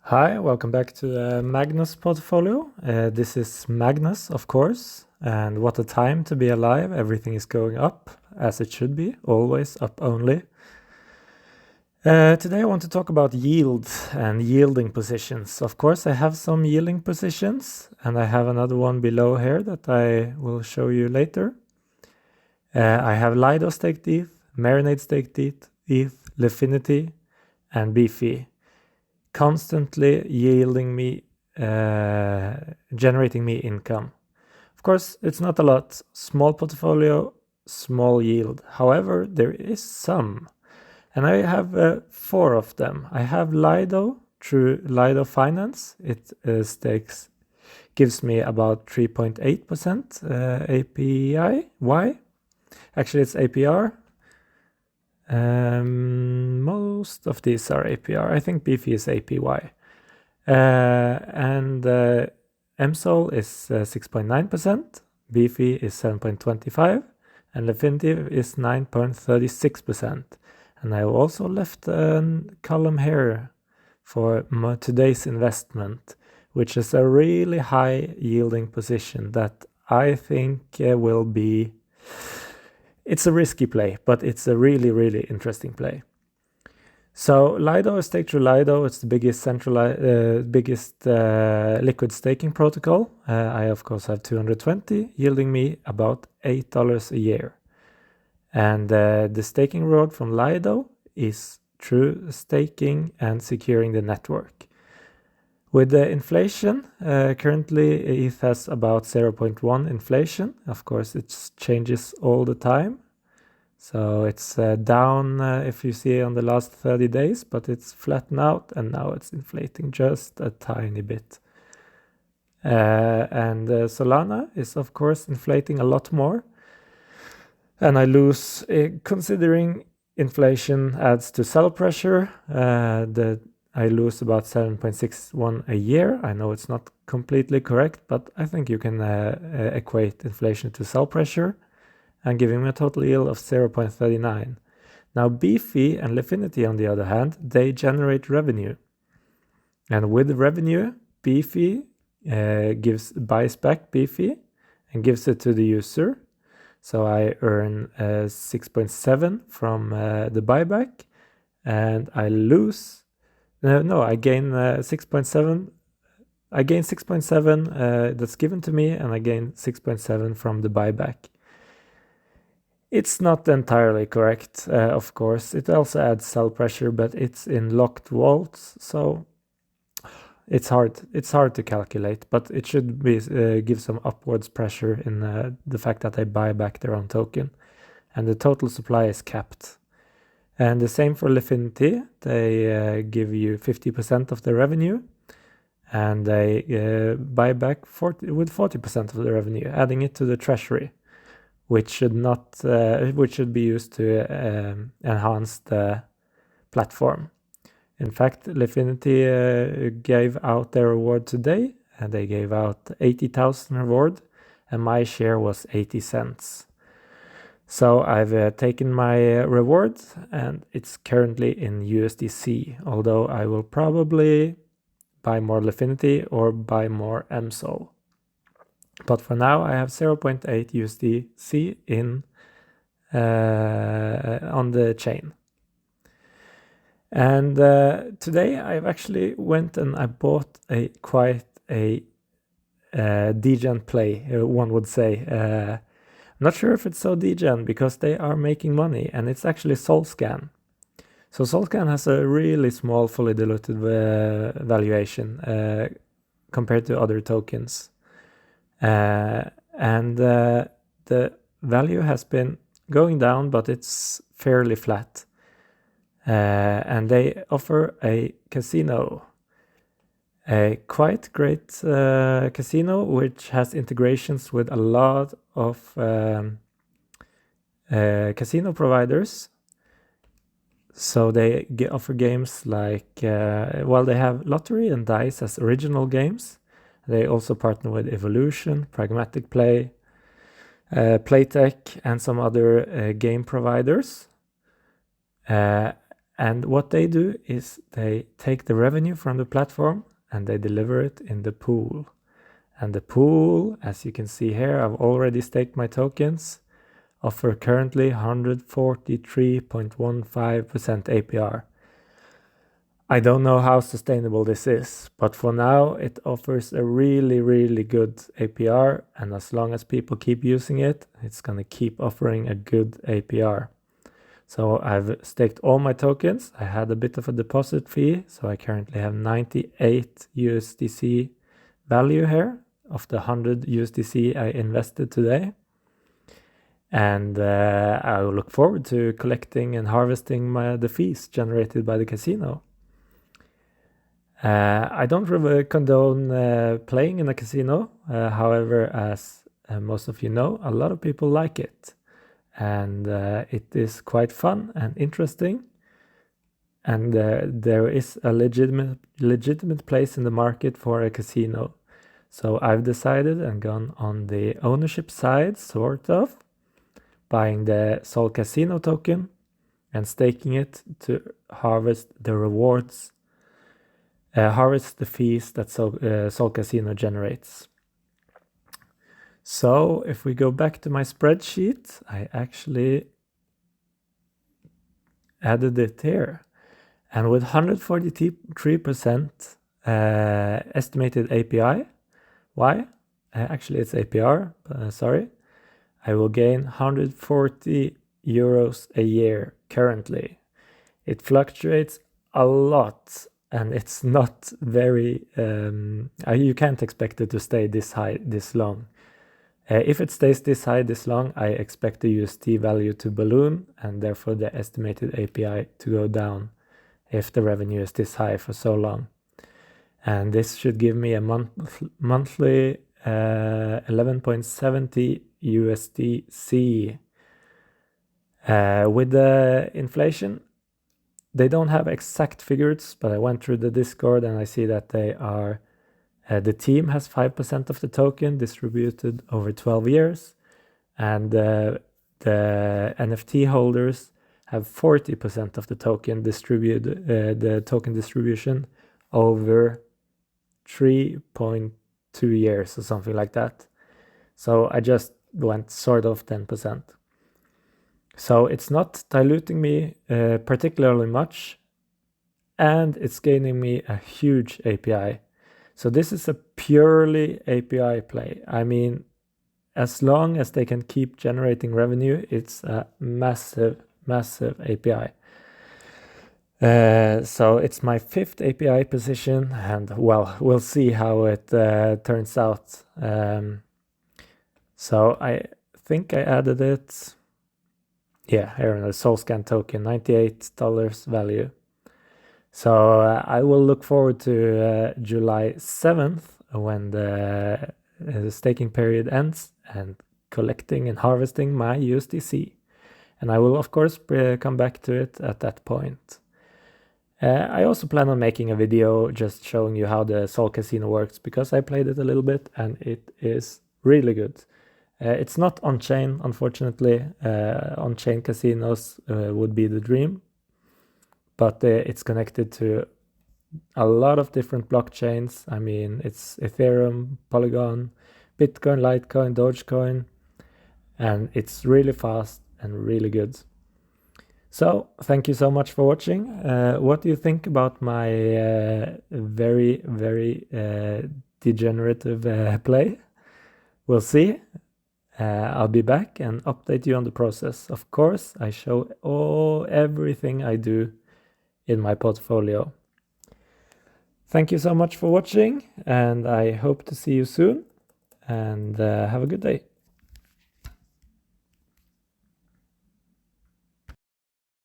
Hi, welcome back to the Magnus portfolio. This is Magnus, of course, and what a time to be alive. Everything is going up, as it should be, always up only. Today I want to talk about yield and yielding positions. Of course, I have some yielding positions, and I have another one below here that I will show you later. I have Lido staked ETH, Marinade staked ETH, Lifinity, and Beefy. Constantly yielding me, generating me income. Of course, it's not a lot. Small portfolio, small yield. However, there is some. And I have 4 of them. I have Lido through Lido Finance. It gives me about 3.8% APY. Actually, it's APR. Most of these are APR. I think Beefy is APY. And MSOL is 6.9%, Beefy is 7.25%, and Lifinity is 9.36%. And I also left a column here for today's investment, which is a really high yielding position that I think will be... It's a risky play, but it's a really, really interesting play. So Lido is staked through Lido. It's the biggest liquid staking protocol. I of course have 220, yielding me about $8 a year. And the staking reward from Lido is through staking and securing the network. With the inflation, currently ETH has about 0.1 inflation. Of course, it changes all the time. So it's down if you see on the last 30 days, but it's flattened out and now it's inflating just a tiny bit. And Solana is of course inflating a lot more. And I lose, considering inflation adds to sell pressure, I lose about 7.61 a year. I know it's not completely correct, but I think you can equate inflation to sell pressure, and giving me a total yield of 0.39. Now Beefy and Lifinity, on the other hand, they generate revenue. And with revenue, Beefy buys back Beefy and gives it to the user. So I earn 6.7 from the buyback, and I lose... I gain 6.7. I gain 6.7 that's given to me, and I gain 6.7 from the buyback. It's not entirely correct, of course. It also adds sell pressure, but it's in locked vaults, so it's hard to calculate. But it should be give some upwards pressure in the fact that I buy back their own token, and the total supply is capped. And the same for Lifinity. They give you 50% of the revenue, and they buy back with 40% of the revenue, adding it to the treasury, which should be used to enhance the platform. In fact, Lifinity gave out their reward today, and they gave out 80,000 reward, and my share was 80 cents. So I've taken my reward, and it's currently in USDC, although I will probably buy more Lifinity or buy more MSOL. But for now, I have 0.8 USDC in on the chain. And today I've actually went and I bought quite a degen play, one would say. Not sure if it's so degen because they are making money, and it's actually Solscan. So Solscan has a really small fully diluted valuation compared to other tokens. And the value has been going down, but it's fairly flat. And they offer a casino, a quite great casino, which has integrations with a lot of casino providers. So they offer games like, they have lottery and dice as original games. They also partner with Evolution, Pragmatic Play, Playtech, and some other game providers. And what they do is they take the revenue from the platform and they deliver it in the pool. And the pool, as you can see here, I've already staked my tokens, offer currently 143.15% APR. I don't know how sustainable this is, but for now it offers a really, really good APR, and as long as people keep using it, it's gonna keep offering a good APR. So I've staked all my tokens. I had a bit of a deposit fee, so I currently have 98 USDC value here of the 100 USDC I invested today. And I will look forward to collecting and harvesting the fees generated by the casino. I don't really condone playing in a casino. However, as most of you know, a lot of people like it. And it is quite fun and interesting. And there is a legitimate place in the market for a casino. So I've decided and gone on the ownership side, sort of, buying the solcasino token and staking it to harvest the rewards, harvest the fees that solcasino generates. So if we go back to my spreadsheet, I actually added it here. And with 143% estimated API, actually it's APR, sorry, I will gain 140 euros a year currently. It fluctuates a lot, and it's not very, you can't expect it to stay this high this long. If it stays this high this long, I expect the USD value to balloon and therefore the estimated API to go down if the revenue is this high for so long. And this should give me a monthly 11.70 USDC. With the inflation, they don't have exact figures, but I went through the Discord and I see that they are, the team has 5% of the token distributed over 12 years, and the NFT holders have 40% of the token distributed, the token distribution over 3.2 years or something like that. So I just went sort of 10%. So it's not diluting me particularly much, and it's gaining me a huge API. So this is a purely API play. I mean, as long as they can keep generating revenue, it's a massive, massive API. So it's my 5th API position, and well, we'll see how it turns out. So I think I added it. Yeah, here in the Solscan token, $98 value. So I will look forward to July 7th when the staking period ends and collecting and harvesting my USDC. And I will, of course, come back to it at that point. I also plan on making a video just showing you how the solcasino works, because I played it a little bit and it is really good. It's not on-chain, unfortunately. On-chain casinos would be the dream, but it's connected to a lot of different blockchains. I mean, it's Ethereum, Polygon, Bitcoin, Litecoin, Dogecoin, and it's really fast and really good. So, thank you so much for watching. What do you think about my very, very degenerative play? We'll see. I'll be back and update you on the process. Of course, I show everything I do in my portfolio. Thank you so much for watching, and I hope to see you soon, and have a good day.